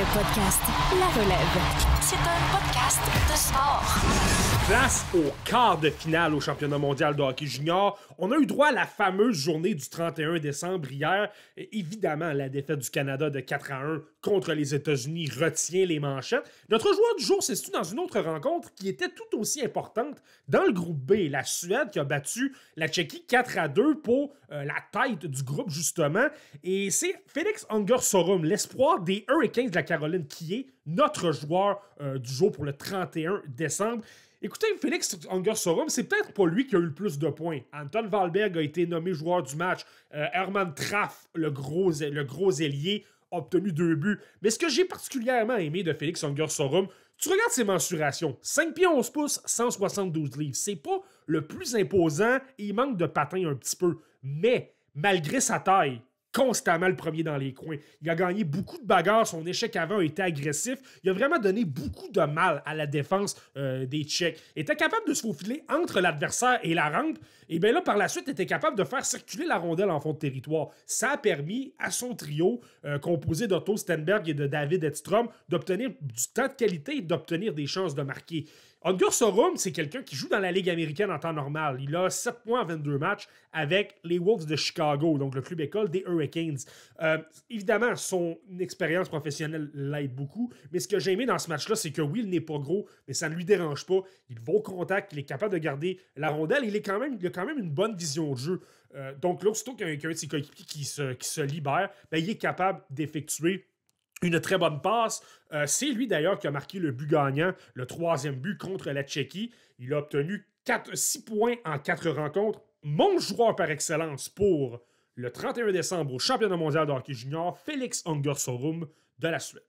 Le podcast La Relève. C'est un podcast de sport. Place au quart de finale au championnat mondial de hockey junior. On a eu droit à la fameuse journée du 31 décembre hier. Et évidemment, la défaite du Canada de 4-1 contre les États-Unis retient les manchettes. Notre joueur du jour se situe dans une autre rencontre qui était tout aussi importante dans le groupe B. La Suède qui a battu la Tchéquie 4-2 pour la tête du groupe, justement. Et c'est Felix Unger-Sorum, l'espoir des Hurricanes de la Caroline, qui est notre joueur du jour pour le 31 décembre. Écoutez, Felix Unger-Sorum, c'est peut-être pas lui qui a eu le plus de points. Anton Wahlberg a été nommé joueur du match. Herman Traff, le gros ailier, a obtenu 2 buts. Mais ce que j'ai particulièrement aimé de Felix Unger-Sorum, tu regardes ses mensurations. 5 pieds 11 pouces, 172 livres. C'est pas le plus imposant et il manque de patin un petit peu. Mais, malgré sa taille, constamment le premier dans les coins. Il a gagné beaucoup de bagarres. Son échec avant a été agressif. Il a vraiment donné beaucoup de mal à la défense des Tchèques. Il était capable de se faufiler entre l'adversaire et la rampe. Et bien là, par la suite, il était capable de faire circuler la rondelle en fond de territoire. Ça a permis à son trio, composé d'Otto Stenberg et de David Edstrom, d'obtenir du temps de qualité et d'obtenir des chances de marquer. Unger-Sorum, c'est quelqu'un qui joue dans la Ligue américaine en temps normal. Il a 7 points en 22 matchs avec les Wolves de Chicago, donc le club école des Hurricanes. Évidemment, son expérience professionnelle l'aide beaucoup, mais ce que j'ai aimé dans ce match-là, c'est que oui, il n'est pas gros, mais ça ne lui dérange pas. Il va au contact, il est capable de garder la rondelle, il a quand même une bonne vision de jeu. Donc là, aussitôt qu'un de ses coéquipiers qui se libère, ben, il est capable d'effectuer une très bonne passe. C'est lui d'ailleurs qui a marqué le but gagnant, le 3e but contre la Tchéquie. Il a obtenu 6 points en 4 rencontres. Mon joueur par excellence pour le 31 décembre au championnat mondial de hockey junior, Felix Unger-Sorum de la Suède.